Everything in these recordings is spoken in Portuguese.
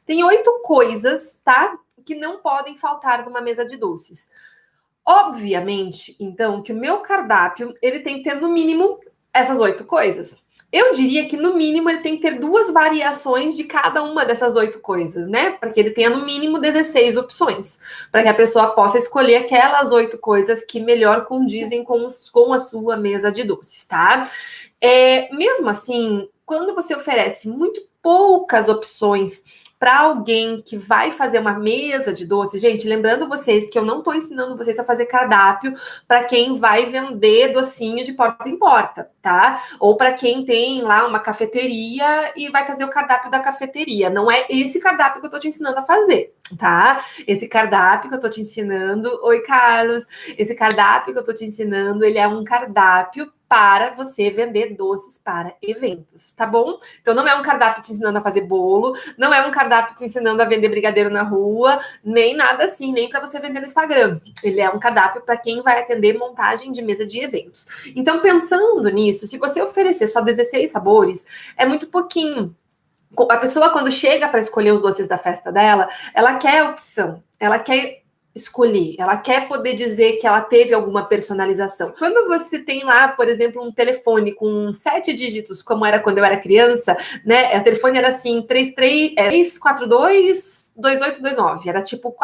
Tem 8 coisas, tá? Que não podem faltar numa mesa de doces. Obviamente, então, que o meu cardápio, ele tem que ter no mínimo essas 8 coisas. Eu diria que no mínimo ele tem que ter 2 variações de cada uma dessas 8 coisas, né? Para que ele tenha no mínimo 16 opções, para que a pessoa possa escolher aquelas 8 coisas que melhor condizem com a sua mesa de doces, tá? Mesmo assim, quando você oferece muito poucas opções para alguém que vai fazer uma mesa de doce, gente, lembrando vocês que eu não estou ensinando vocês a fazer cardápio para quem vai vender docinho de porta em porta, tá? Ou para quem tem lá uma cafeteria e vai fazer o cardápio da cafeteria. Não é esse cardápio que eu estou te ensinando a fazer, tá? Esse cardápio que eu estou te ensinando, oi Carlos, esse cardápio que eu estou te ensinando, ele é um cardápio para você vender doces para eventos, tá bom? Então não é um cardápio te ensinando a fazer bolo, não é um cardápio te ensinando a vender brigadeiro na rua, nem nada assim, nem para você vender no Instagram. Ele é um cardápio para quem vai atender montagem de mesa de eventos. Então, pensando nisso, se você oferecer só 16 sabores, é muito pouquinho. A pessoa, quando chega para escolher os doces da festa dela, ela quer opção, ela quer escolher, ela quer poder dizer que ela teve alguma personalização. Quando você tem lá, por exemplo, um telefone com 7 dígitos, como era quando eu era criança, né? O telefone era assim, 342-2829,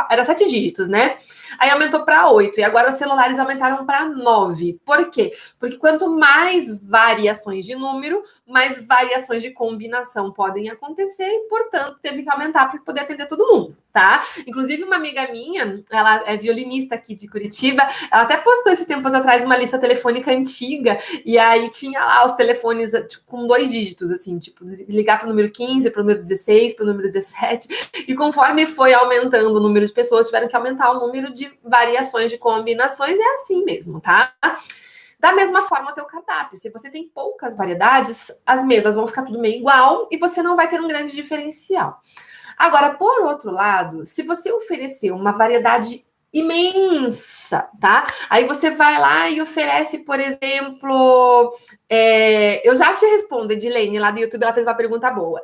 era 7 dígitos, né? Aí aumentou para 8, e agora os celulares aumentaram para 9. Por quê? Porque quanto mais variações de número, mais variações de combinação podem acontecer, e, portanto, teve que aumentar para poder atender todo mundo, tá? Inclusive, uma amiga minha, ela é violinista aqui de Curitiba, ela até postou esses tempos atrás uma lista telefônica antiga, e aí tinha lá os telefones tipo, com 2 dígitos, assim, tipo, ligar para o número 15, para o número 16, para o número 17, e conforme foi aumentando o número de pessoas, tiveram que aumentar o número de variações de combinações, é assim mesmo, tá? Da mesma forma, o teu cardápio. Se você tem poucas variedades, as mesas vão ficar tudo meio igual e você não vai ter um grande diferencial. Agora, por outro lado, se você oferecer uma variedade imensa, tá? Aí você vai lá e oferece, por exemplo, eu já te respondo, Edilene, lá do YouTube, ela fez uma pergunta boa.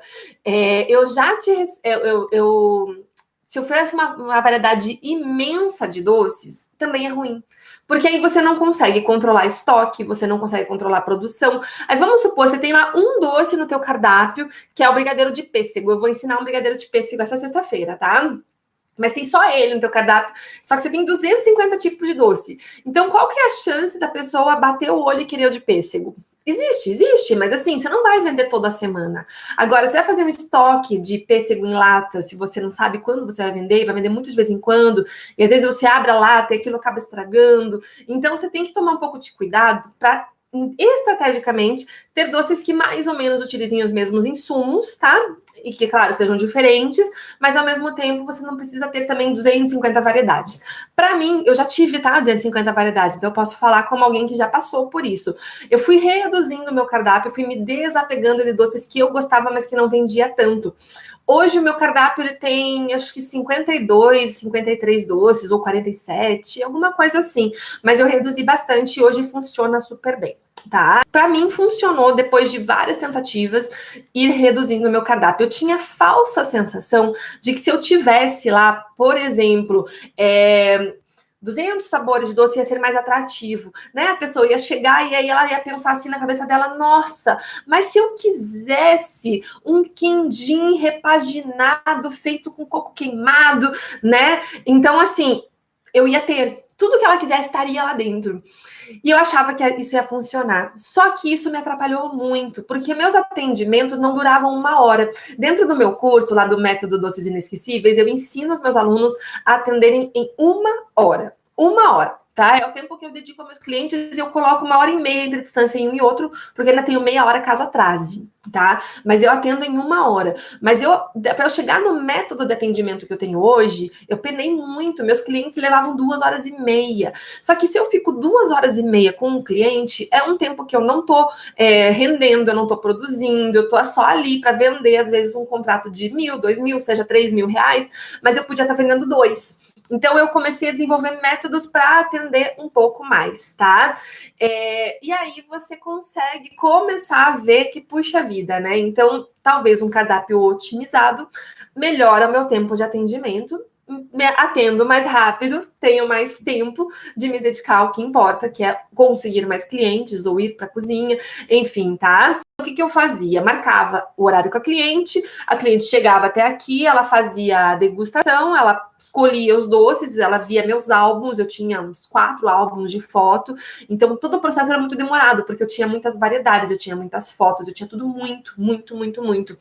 Se oferece uma variedade imensa de doces, também é ruim. Porque aí você não consegue controlar estoque, você não consegue controlar a produção. Aí vamos supor, você tem lá um doce no teu cardápio, que é o brigadeiro de pêssego. Eu vou ensinar um brigadeiro de pêssego essa sexta-feira, tá? Mas tem só ele no teu cardápio, só que você tem 250 tipos de doce. Então, qual que é a chance da pessoa bater o olho e querer o de pêssego? Existe, mas assim, você não vai vender toda semana. Agora, você vai fazer um estoque de pêssego em lata, se você não sabe quando você vai vender muito de vez em quando, e às vezes você abre a lata e aquilo acaba estragando. Então, você tem que tomar um pouco de cuidado para estrategicamente ter doces que mais ou menos utilizem os mesmos insumos, tá? E que, claro, sejam diferentes, mas ao mesmo tempo você não precisa ter também 250 variedades. Para mim, eu já tive, tá, 250 variedades, então eu posso falar como alguém que já passou por isso. Eu fui reduzindo o meu cardápio, fui me desapegando de doces que eu gostava, mas que não vendia tanto. Hoje o meu cardápio ele tem, acho que 52, 53 doces, ou 47, alguma coisa assim. Mas eu reduzi bastante e hoje funciona super bem, tá? Para mim funcionou depois de várias tentativas ir reduzindo o meu cardápio. Eu tinha falsa sensação de que se eu tivesse lá, por exemplo, 200 sabores de doce ia ser mais atrativo, né? A pessoa ia chegar e aí ela ia pensar assim na cabeça dela, nossa, mas se eu quisesse um quindim repaginado feito com coco queimado, né? Então, assim, eu ia ter tudo que ela quisesse estaria lá dentro. E eu achava que isso ia funcionar. Só que isso me atrapalhou muito, porque meus atendimentos não duravam 1 hora. Dentro do meu curso, lá do Método Doces Inesquecíveis, eu ensino os meus alunos a atenderem em 1 hora. 1 hora, tá? É o tempo que eu dedico aos meus clientes e eu coloco 1 hora e meia entre distância em um e outro, porque ainda tenho meia hora caso atrase, tá? Mas eu atendo em 1 hora. Mas para eu chegar no método de atendimento que eu tenho hoje, eu penei muito. Meus clientes levavam 2 horas e meia. Só que se eu fico 2 horas e meia com um cliente, é um tempo que eu não tô rendendo, eu não tô produzindo, eu tô só ali para vender, às vezes, um contrato de 1.000, 2.000, seja 3.000 reais, mas eu podia estar vendendo 2. Então, eu comecei a desenvolver métodos para atender um pouco mais, tá? E aí você consegue começar a ver que puxa vida, né? Então, talvez um cardápio otimizado melhora o meu tempo de atendimento, me atendo mais rápido, tenho mais tempo de me dedicar ao que importa, que é conseguir mais clientes ou ir para a cozinha, enfim, tá? O que eu fazia? Marcava o horário com a cliente chegava até aqui, ela fazia a degustação, ela escolhia os doces, ela via meus álbuns, eu tinha uns 4 álbuns de foto, então todo o processo era muito demorado, porque eu tinha muitas variedades, eu tinha muitas fotos, eu tinha tudo muito, muito, muito, muito.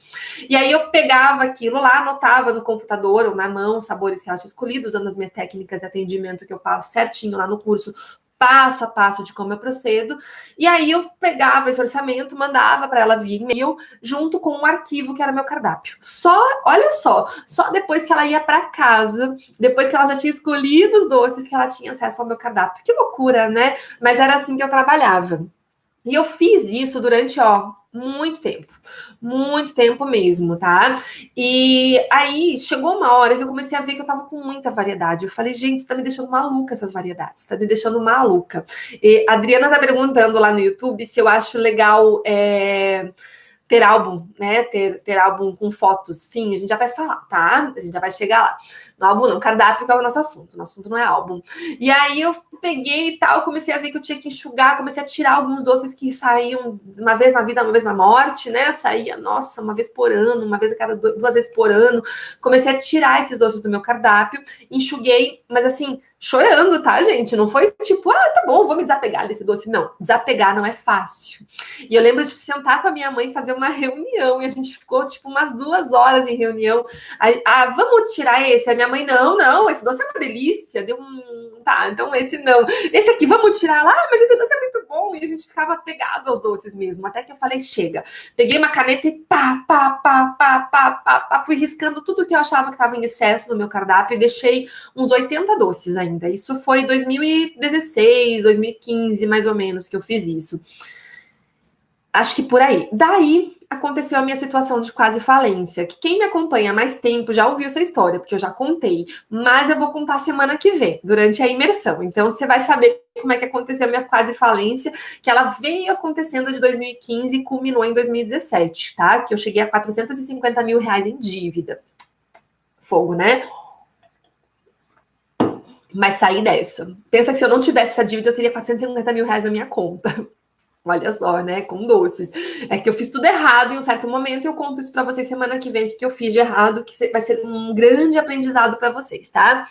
E aí eu pegava aquilo lá, anotava no computador ou na mão os sabores que ela tinha escolhido, usando as minhas técnicas de atendimento que eu passo certinho lá no curso, passo a passo de como eu procedo, e aí eu pegava esse orçamento, mandava para ela via e-mail, junto com um arquivo que era meu cardápio. Olha só depois que ela ia para casa, depois que ela já tinha escolhido os doces, que ela tinha acesso ao meu cardápio. Que loucura, né? Mas era assim que eu trabalhava. E eu fiz isso durante, muito tempo mesmo, tá? E aí chegou uma hora que eu comecei a ver que eu tava com muita variedade. Eu falei, gente, tá me deixando maluca essas variedades, tá me deixando maluca. E a Adriana tá perguntando lá no YouTube se eu acho legal ter álbum, né? Ter álbum com fotos. Sim, a gente já vai falar, tá? A gente já vai chegar lá. No álbum não, cardápio que é o nosso assunto. O nosso assunto não é álbum. E aí eu peguei e tal, comecei a ver que eu tinha que enxugar, comecei a tirar alguns doces que saíam uma vez na vida, uma vez na morte, né? Saía, nossa, uma vez por ano, uma vez a cada 2 vezes por ano. Comecei a tirar esses doces do meu cardápio, enxuguei, mas assim, chorando, tá, gente? Não foi tipo, tá bom, vou me desapegar desse doce. Não, desapegar não é fácil. E eu lembro de sentar com a minha mãe e fazer uma reunião, e a gente ficou tipo umas 2 horas em reunião. Aí, vamos tirar esse? A minha mãe, não, esse doce é uma delícia. Deu tá, então esse não. Esse aqui, vamos tirar lá, mas esse doce é muito bom. E a gente ficava pegado aos doces mesmo, até que eu falei, chega. Peguei uma caneta e fui riscando tudo que eu achava que estava em excesso no meu cardápio e deixei uns 80 doces ainda. Isso foi 2016, 2015, mais ou menos, que eu fiz isso. Acho que por aí. Daí aconteceu a minha situação de quase falência, que quem me acompanha há mais tempo já ouviu essa história, porque eu já contei, mas eu vou contar semana que vem, durante a imersão. Então você vai saber como é que aconteceu a minha quase falência, que ela veio acontecendo de 2015 e culminou em 2017, tá? Que eu cheguei a 450 mil reais em dívida. Fogo, né? Mas saí dessa. Pensa que se eu não tivesse essa dívida, eu teria 450 mil reais na minha conta. Olha só, né? Com doces. É que eu fiz tudo errado em um certo momento e eu conto isso para vocês semana que vem, o que eu fiz de errado, que vai ser um grande aprendizado para vocês, tá?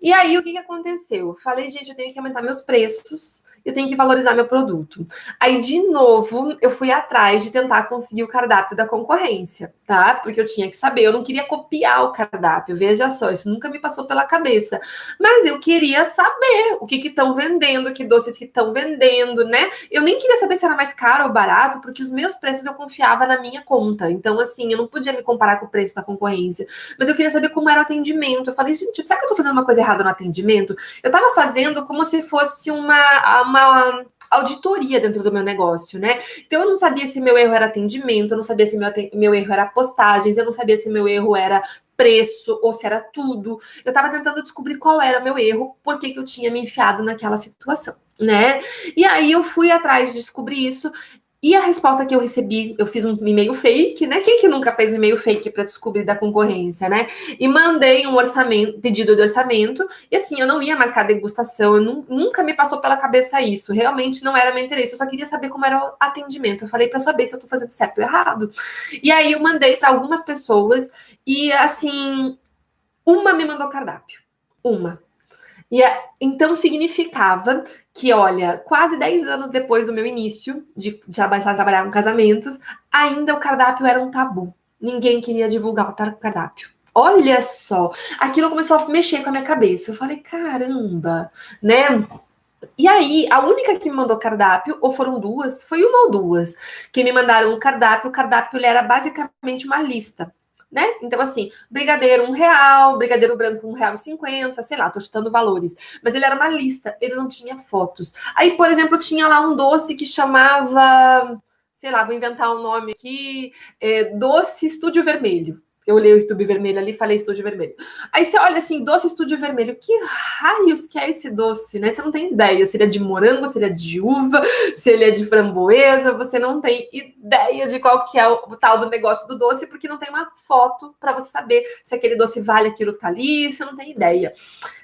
E aí, o que aconteceu? Falei, gente, eu tenho que aumentar meus preços, eu tenho que valorizar meu produto. Aí, de novo, eu fui atrás de tentar conseguir o cardápio da concorrência, tá? Porque eu tinha que saber, eu não queria copiar o cardápio, veja só, isso nunca me passou pela cabeça. Mas eu queria saber o que estão vendendo, que doces que estão vendendo, né? Eu nem queria saber se era mais caro ou barato, porque os meus preços eu confiava na minha conta. Então, assim, eu não podia me comparar com o preço da concorrência. Mas eu queria saber como era o atendimento. Eu falei, gente, será que eu tô fazendo uma coisa errada no atendimento? Eu tava fazendo como se fosse uma auditoria dentro do meu negócio, né? Então eu não sabia se meu erro era atendimento, eu não sabia se meu erro era postagens, eu não sabia se meu erro era preço ou se era tudo. Eu tava tentando descobrir qual era meu erro, por que eu tinha me enfiado naquela situação, né? E aí eu fui atrás de descobrir isso. E a resposta que eu recebi, eu fiz um e-mail fake, né? Quem que nunca fez um e-mail fake para descobrir da concorrência, né? E mandei um pedido de orçamento, e assim, eu não ia marcar degustação, nunca me passou pela cabeça isso, realmente não era meu interesse, eu só queria saber como era o atendimento. Eu falei para saber se eu tô fazendo certo ou errado. E aí eu mandei para algumas pessoas, e assim, uma me mandou cardápio. Uma. Então significava que, olha, quase 10 anos depois do meu início de trabalhar com casamentos, ainda o cardápio era um tabu. Ninguém queria divulgar o cardápio. Olha só, aquilo começou a mexer com a minha cabeça. Eu falei, caramba, né? E aí, a única que me mandou cardápio, ou foram duas, foi uma ou duas, que me mandaram o cardápio ele era basicamente uma lista, né? Então, assim, brigadeiro R$1, brigadeiro branco R$1,50, sei lá, tô chutando valores. Mas ele era uma lista, ele não tinha fotos. Aí, por exemplo, tinha lá um doce que chamava, sei lá, vou inventar um nome aqui, Doce Estúdio Vermelho. Eu olhei o Estúdio Vermelho ali e falei Estúdio Vermelho. Aí você olha assim, doce Estúdio Vermelho. Que raios que é esse doce, né? Você não tem ideia se ele é de morango, se ele é de uva, se ele é de framboesa. Você não tem ideia de qual que é o tal do negócio do doce, porque não tem uma foto para você saber se aquele doce vale aquilo que tá ali. Você não tem ideia.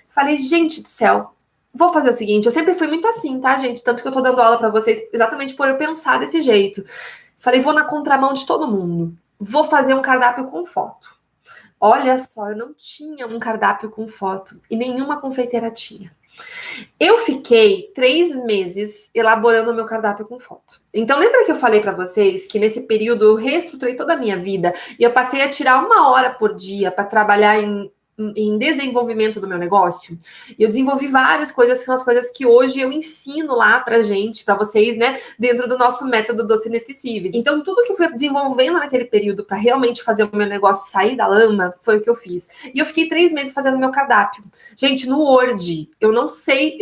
Falei, gente do céu, vou fazer o seguinte. Eu sempre fui muito assim, tá, gente? Tanto que eu tô dando aula para vocês exatamente por eu pensar desse jeito. Falei, vou na contramão de todo mundo. Vou fazer um cardápio com foto. Olha só, eu não tinha um cardápio com foto e nenhuma confeiteira tinha. Eu fiquei 3 meses elaborando o meu cardápio com foto. Então, lembra que eu falei para vocês que nesse período eu reestruturei toda a minha vida e eu passei a tirar 1 hora por dia para trabalhar em desenvolvimento do meu negócio? E eu desenvolvi várias coisas, que são as coisas que hoje eu ensino lá pra gente, pra vocês, né, dentro do nosso método Doce Inesquecíveis. Então, tudo que eu fui desenvolvendo naquele período para realmente fazer o meu negócio sair da lama, foi o que eu fiz. E eu fiquei 3 meses fazendo meu cardápio. Gente, no Word, eu não sei,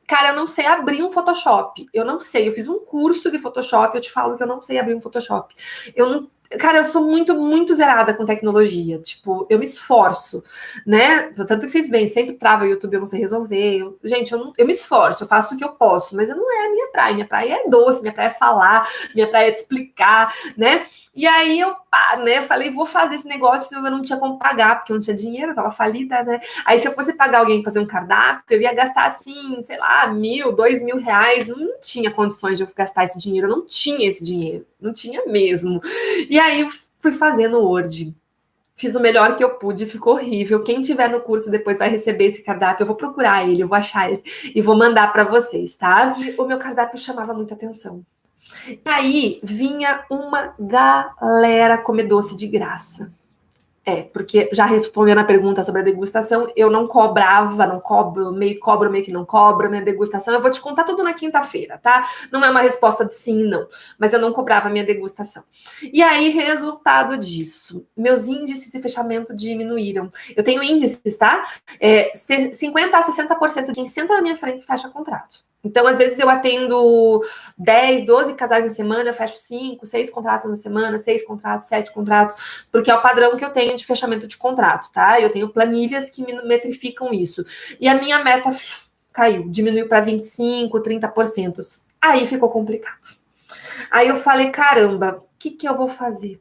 Cara, eu não sei abrir um Photoshop. Eu não sei. Eu fiz um curso de Photoshop, eu te falo que eu não sei abrir um Photoshop. Eu não Cara, eu sou muito, muito zerada com tecnologia. Tipo, eu me esforço, né? Tanto que vocês veem, sempre trava o YouTube, eu não sei resolver. Gente, eu me esforço, eu faço o que eu posso, mas não é a minha praia. Minha praia é doce, minha praia é falar, minha praia é te explicar, né? E aí eu, né, falei, vou fazer esse negócio, eu não tinha como pagar, porque eu não tinha dinheiro, eu tava falida, né? Aí se eu fosse pagar alguém fazer um cardápio, eu ia gastar assim, sei lá, 1.000, 2.000 reais. Não tinha condições de eu gastar esse dinheiro, eu não tinha esse dinheiro, não tinha mesmo. E aí eu fui fazendo o Word. Fiz o melhor que eu pude, ficou horrível. Quem tiver no curso depois vai receber esse cardápio, eu vou procurar ele, eu vou achar ele e vou mandar para vocês, tá? O meu cardápio chamava muita atenção. Aí vinha uma galera comer doce de graça. Porque já respondendo a pergunta sobre a degustação, eu não cobrava, não cobro, meio que não cobro minha degustação. Eu vou te contar tudo na quinta-feira, tá? Não é uma resposta de sim, não. Mas eu não cobrava minha degustação. E aí, resultado disso, meus índices de fechamento diminuíram. Eu tenho índices, tá? 50% a 60% de quem senta na minha frente fecha contrato. Então, às vezes, eu atendo 10, 12 casais na semana, eu fecho 5, 6 contratos na semana, 6 contratos, 7 contratos, porque é o padrão que eu tenho de fechamento de contrato, tá? Eu tenho planilhas que me metrificam isso. E a minha meta caiu, diminuiu para 25, 30%. Aí ficou complicado. Aí eu falei, caramba, o que eu vou fazer?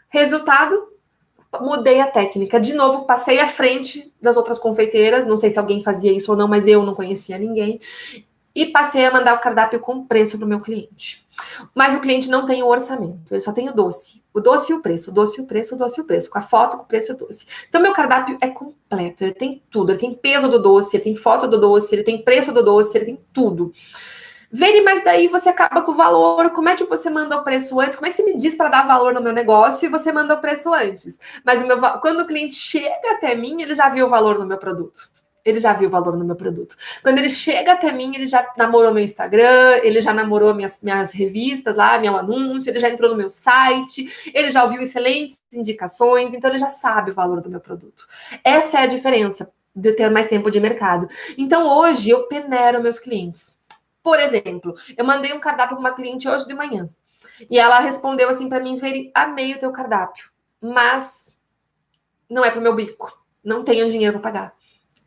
Resultado, mudei a técnica. De novo, passei à frente das outras confeiteiras, não sei se alguém fazia isso ou não, mas eu não conhecia ninguém. E passei a mandar o cardápio com preço para o meu cliente. Mas o cliente não tem o orçamento, ele só tem o doce. O doce e o preço, o doce e o preço, o doce e o preço. Com a foto, com o preço e o doce. Então, meu cardápio é completo, ele tem tudo. Ele tem peso do doce, ele tem foto do doce, ele tem preço do doce, ele tem tudo. Vere, mas daí você acaba com o valor. Como é que você manda o preço antes? Como é que você me diz para dar valor no meu negócio e você manda o preço antes? Mas quando o cliente chega até mim, ele já viu o valor no meu produto. Ele já viu o valor no meu produto. Quando ele chega até mim, ele já namorou meu Instagram, ele já namorou minhas revistas lá, meu anúncio, ele já entrou no meu site, ele já ouviu excelentes indicações, então ele já sabe o valor do meu produto. Essa é a diferença de ter mais tempo de mercado. Então hoje eu peneiro meus clientes. Por exemplo, eu mandei um cardápio para uma cliente hoje de manhã e ela respondeu assim para mim, Veri, amei o teu cardápio, mas não é para o meu bico, não tenho dinheiro para pagar.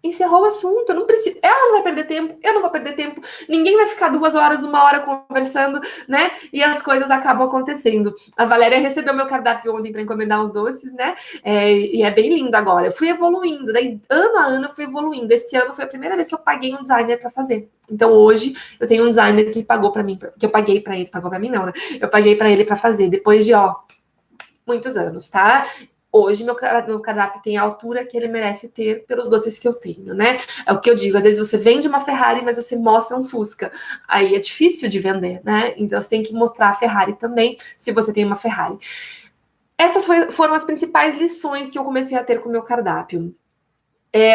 Encerrou o assunto, eu não preciso. Ela não vai perder tempo, eu não vou perder tempo, ninguém vai ficar 2 horas, 1 hora conversando, né? E as coisas acabam acontecendo. A Valéria recebeu meu cardápio ontem para encomendar uns doces, né? E é bem lindo agora. Eu fui evoluindo, daí ano a ano eu fui evoluindo. Esse ano foi a primeira vez que eu paguei um designer para fazer. Então hoje eu tenho um designer que pagou para mim, que eu paguei para ele, pagou para mim não, né? Eu paguei para ele para fazer depois de muitos anos, tá? Hoje, meu cardápio tem a altura que ele merece ter pelos doces que eu tenho, né? É o que eu digo, às vezes você vende uma Ferrari, mas você mostra um Fusca. Aí é difícil de vender, né? Então você tem que mostrar a Ferrari também, se você tem uma Ferrari. Essas foram as principais lições que eu comecei a ter com o meu cardápio.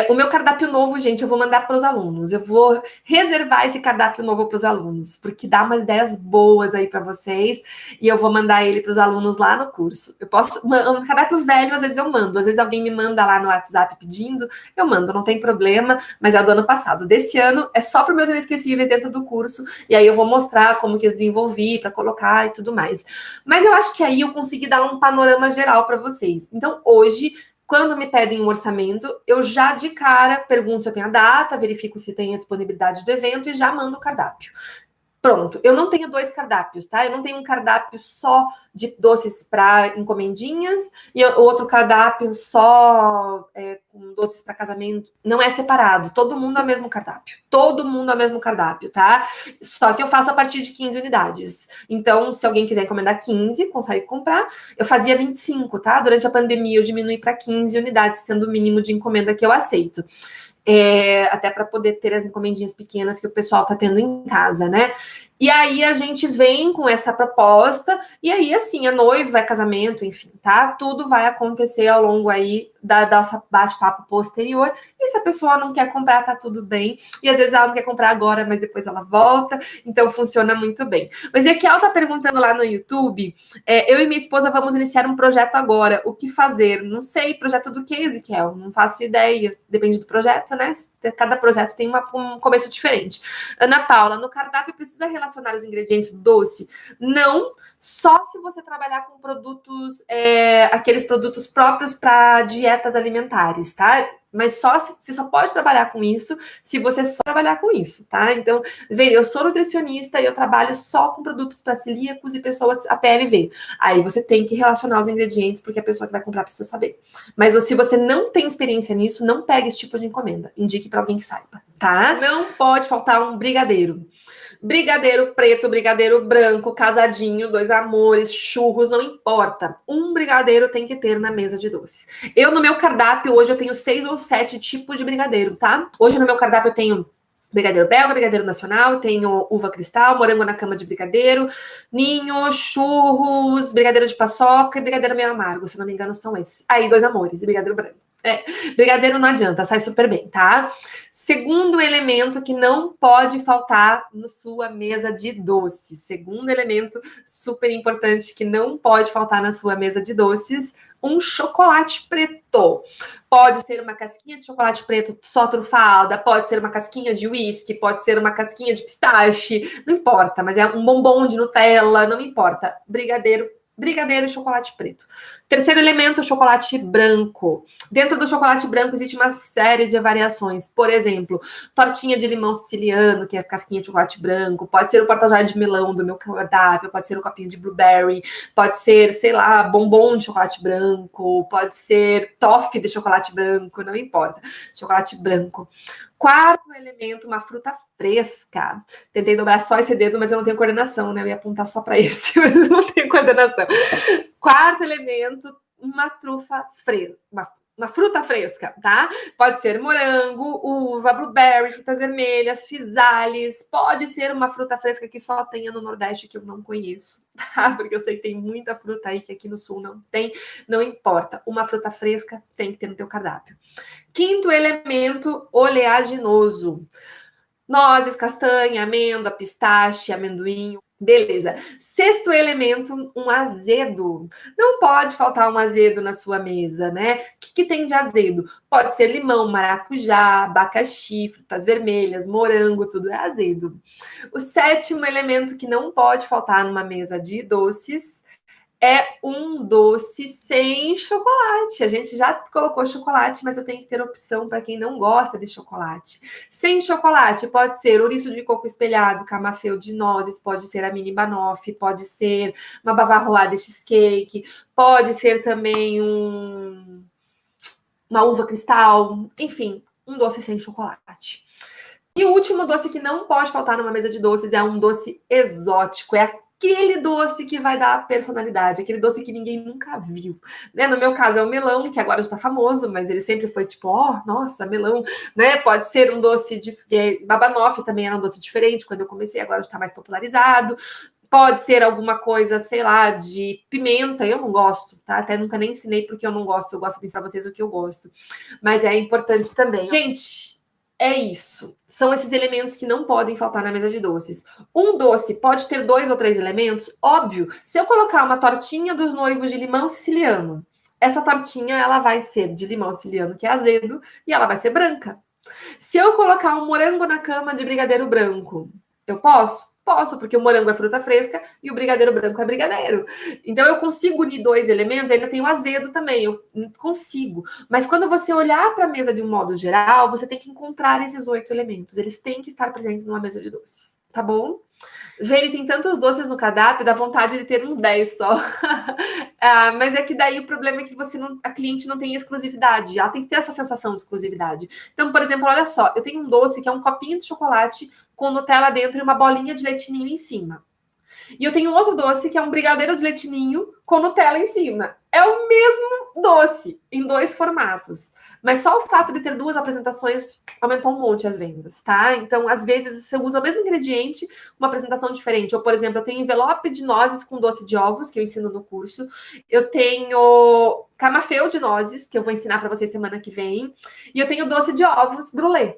O meu cardápio novo, gente, eu vou mandar para os alunos. Eu vou reservar esse cardápio novo para os alunos, porque dá umas ideias boas aí para vocês, e eu vou mandar ele para os alunos lá no curso. Eu posso, um cardápio velho, às vezes eu mando, às vezes alguém me manda lá no WhatsApp pedindo, eu mando, não tem problema, mas é do ano passado. Desse ano é só para meus inesquecíveis dentro do curso, e aí eu vou mostrar como que eu desenvolvi para colocar e tudo mais. Mas eu acho que aí eu consegui dar um panorama geral para vocês. Então, hoje, quando me pedem um orçamento, eu já de cara pergunto se eu tenho a data, verifico se tem a disponibilidade do evento e já mando o cardápio. Pronto, eu não tenho 2 cardápios, tá? Eu não tenho um cardápio só de doces para encomendinhas e outro cardápio só com doces para casamento. Não é separado, todo mundo é o mesmo cardápio. Todo mundo é o mesmo cardápio, tá? Só que eu faço a partir de 15 unidades. Então, se alguém quiser encomendar 15, consegue comprar. Eu fazia 25, tá? Durante a pandemia eu diminui para 15 unidades, sendo o mínimo de encomenda que eu aceito. Até para poder ter as encomendinhas pequenas que o pessoal está tendo em casa, né? E aí a gente vem com essa proposta, e aí, assim, a noiva, casamento, enfim, tá? Tudo vai acontecer ao longo aí da nossa bate-papo posterior. E se a pessoa não quer comprar, tá tudo bem. E às vezes ela não quer comprar agora, mas depois ela volta. Então funciona muito bem. Mas Ezequiel tá perguntando lá no YouTube, eu e minha esposa vamos iniciar um projeto agora. O que fazer? Não sei, projeto do que, Ezequiel? Não faço ideia. Depende do projeto, né? Cada projeto tem um começo diferente. Ana Paula, no cardápio precisa relacionar os ingredientes do doce? Não, só se você trabalhar com produtos, aqueles produtos próprios para dietas alimentares, tá? Mas você só pode trabalhar com isso se você só trabalhar com isso, tá? Então, veja, eu sou nutricionista e eu trabalho só com produtos para celíacos e pessoas APLV. Aí você tem que relacionar os ingredientes, porque a pessoa que vai comprar precisa saber. Mas se você não tem experiência nisso, não pegue esse tipo de encomenda. Indique para alguém que saiba, tá? Não pode faltar um brigadeiro. Brigadeiro preto, brigadeiro branco, casadinho, 2 amores, churros, não importa. Um brigadeiro tem que ter na mesa de doces. No meu cardápio, hoje eu tenho 6 ou 7 tipos de brigadeiro, tá? Hoje no meu cardápio eu tenho brigadeiro belga, brigadeiro nacional, tenho uva cristal, morango na cama de brigadeiro, ninho, churros, brigadeiro de paçoca e brigadeiro meio amargo, se não me engano são esses. Aí, 2 amores e brigadeiro branco. Brigadeiro não adianta, sai super bem, tá? Segundo elemento que não pode faltar na sua mesa de doces. Segundo elemento super importante que não pode faltar na sua mesa de doces, um chocolate preto. Pode ser uma casquinha de chocolate preto só trufada, pode ser uma casquinha de uísque, pode ser uma casquinha de pistache, não importa, mas é um bombom de Nutella, não importa. Brigadeiro e chocolate preto. Terceiro elemento, chocolate branco. Dentro do chocolate branco existe uma série de variações. Por exemplo, tortinha de limão siciliano, que é casquinha de chocolate branco. Pode ser o porta-jarra de melão do meu cardápio. Pode ser um copinho de blueberry. Pode ser, sei lá, bombom de chocolate branco. Pode ser toffee de chocolate branco. Não importa. Chocolate branco. Quarto elemento, uma fruta fresca. Tentei dobrar só esse dedo, mas eu não tenho coordenação, né? Eu ia apontar só para esse, mas eu não tenho coordenação. Quarto elemento, uma trufa fresca. Uma fruta fresca, tá? Pode ser morango, uva, blueberry, frutas vermelhas, fisales. Pode ser uma fruta fresca que só tenha no Nordeste, que eu não conheço, tá? Porque eu sei que tem muita fruta aí que aqui no Sul não tem. Não importa. Uma fruta fresca tem que ter no teu cardápio. Quinto elemento, oleaginoso. Nozes, castanha, amêndoa, pistache, amendoim. Beleza. Sexto elemento, um azedo. Não pode faltar um azedo na sua mesa, né? O que tem de azedo? Pode ser limão, maracujá, abacaxi, frutas vermelhas, morango, tudo é azedo. O sétimo elemento que não pode faltar numa mesa de doces é um doce sem chocolate. A gente já colocou chocolate, mas eu tenho que ter opção para quem não gosta de chocolate. Sem chocolate, pode ser ouriço de coco espelhado, camafeu de nozes, pode ser a mini banoffee, pode ser uma bavaroa de cheesecake, pode ser também uma uva cristal, enfim, um doce sem chocolate. E o último doce que não pode faltar numa mesa de doces é um doce exótico, é aquele doce que vai dar personalidade, aquele doce que ninguém nunca viu, né? No meu caso é o melão, que agora já tá famoso, mas ele sempre foi tipo, nossa, melão, né? Pode ser um doce de banoffee também era um doce diferente quando eu comecei, agora está mais popularizado. Pode ser alguma coisa, sei lá, de pimenta. Eu não gosto, tá? Até nunca nem ensinei porque eu não gosto. Eu gosto de ensinar pra vocês o que eu gosto. Mas é importante também. Gente, é isso. São esses elementos que não podem faltar na mesa de doces. Um doce pode ter 2 ou 3 elementos? Óbvio. Se eu colocar uma tortinha dos noivos de limão siciliano, essa tortinha ela vai ser de limão siciliano, que é azedo, e ela vai ser branca. Se eu colocar um morango na cama de brigadeiro branco, eu posso? Posso, porque o morango é fruta fresca e o brigadeiro branco é brigadeiro. Então eu consigo unir 2 elementos, ainda tem o azedo também, eu consigo. Mas quando você olhar para a mesa de um modo geral, você tem que encontrar esses 8 elementos. Eles têm que estar presentes numa mesa de doces, tá bom? Gente, tem tantos doces no cardápio, dá vontade de ter uns 10 só. Mas é que daí o problema é que a cliente não tem exclusividade. Ela tem que ter essa sensação de exclusividade. Então, por exemplo, olha só, eu tenho um doce que é um copinho de chocolate com Nutella dentro e uma bolinha de leite ninho em cima. E eu tenho outro doce que é um brigadeiro de leite ninho com Nutella em cima. É o mesmo doce, em 2 formatos. Mas só o fato de ter 2 apresentações aumentou um monte as vendas, tá? Então, às vezes, você usa o mesmo ingrediente, uma apresentação diferente. Ou, por exemplo, eu tenho envelope de nozes com doce de ovos, que eu ensino no curso. Eu tenho camafeu de nozes, que eu vou ensinar para vocês semana que vem. E eu tenho doce de ovos brulê.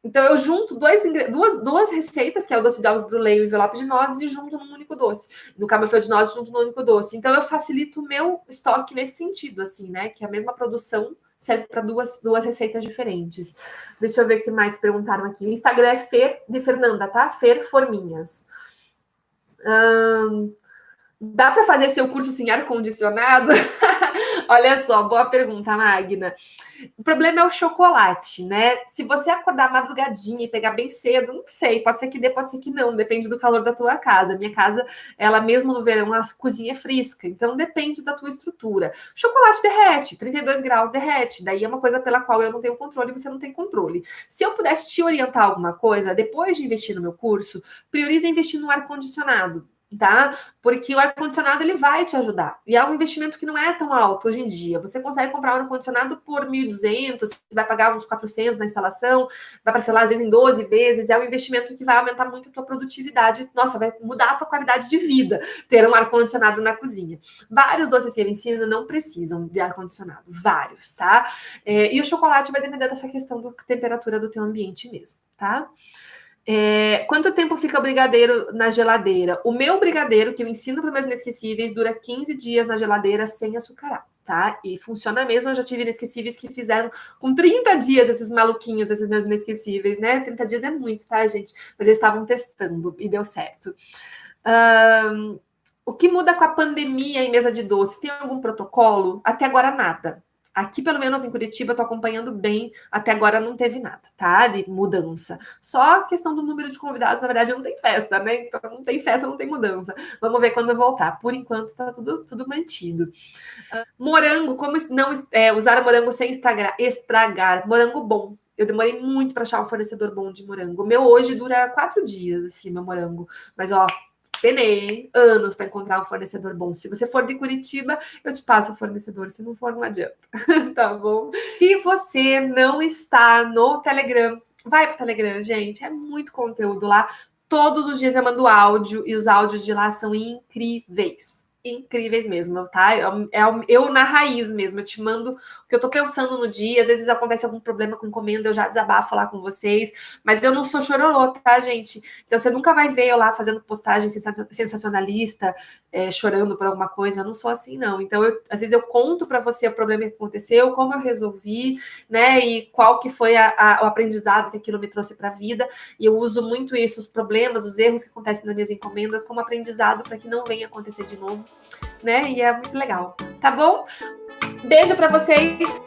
Então, eu junto duas receitas, que é o doce de ovos brulê e o envelope de nozes, e junto num único doce. No camafeu de nozes, junto num único doce. Então, eu facilito o meu estoque nesse sentido, assim, né? Que a mesma produção serve para duas receitas diferentes. Deixa eu ver o que mais perguntaram aqui. O Instagram é Fer de Fernanda, tá? Fer Forminhas. Dá para fazer seu curso sem ar-condicionado? Olha só, boa pergunta, Magna. O problema é o chocolate, né? Se você acordar madrugadinha e pegar bem cedo, não sei, pode ser que dê, pode ser que não, depende do calor da tua casa. Minha casa, ela mesmo no verão, a cozinha é fresca, então depende da tua estrutura. Chocolate derrete, 32 graus derrete, daí é uma coisa pela qual eu não tenho controle e você não tem controle. Se eu pudesse te orientar alguma coisa, depois de investir no meu curso, priorize investir no ar-condicionado. Tá? Porque o ar-condicionado ele vai te ajudar. E é um investimento que não é tão alto hoje em dia. Você consegue comprar um ar-condicionado por 1.200, você vai pagar uns 400 na instalação, vai parcelar às vezes em 12 vezes. É um investimento que vai aumentar muito a tua produtividade. Nossa, vai mudar a tua qualidade de vida ter um ar-condicionado na cozinha. Vários doces que eu ensino não precisam de ar-condicionado. Vários, tá? E o chocolate vai depender dessa questão da temperatura do teu ambiente mesmo, tá? Quanto tempo fica o brigadeiro na geladeira? O meu brigadeiro, que eu ensino para meus inesquecíveis, dura 15 dias na geladeira sem açucarar, tá? E funciona mesmo. Eu já tive inesquecíveis que fizeram com 30 dias esses maluquinhos, esses meus inesquecíveis, né? 30 dias é muito, tá, gente? Mas eles estavam testando e deu certo. O que muda com a pandemia em mesa de doces? Tem algum protocolo? Até agora, nada. Aqui, pelo menos em Curitiba, eu tô acompanhando bem. Até agora não teve nada, tá? De mudança. Só a questão do número de convidados, na verdade, não tem festa, né? Então, não tem festa, não tem mudança. Vamos ver quando eu voltar. Por enquanto, tá tudo mantido. Morango, como não usar morango sem estragar? Morango bom. Eu demorei muito para achar um fornecedor bom de morango. O meu hoje dura 4 dias, assim, meu morango. Mas, ó, penei anos para encontrar um fornecedor bom. Se você for de Curitiba, eu te passo o fornecedor. Se não for, não adianta. Tá bom? Se você não está no Telegram, vai pro Telegram, gente. É muito conteúdo lá. Todos os dias eu mando áudio e os áudios de lá são incríveis. Incríveis mesmo, tá? Eu na raiz mesmo, eu te mando o que eu tô pensando no dia, às vezes acontece algum problema com encomenda, eu já desabafo lá com vocês, mas eu não sou chororô, tá, gente? Então você nunca vai ver eu lá fazendo postagem sensacionalista, chorando por alguma coisa, eu não sou assim, não. Então, às vezes eu conto para você o problema que aconteceu, como eu resolvi, né, e qual que foi o aprendizado que aquilo me trouxe para a vida, e eu uso muito isso, os problemas, os erros que acontecem nas minhas encomendas, como aprendizado para que não venha acontecer de novo, né? E é muito legal, tá bom? Beijo para vocês.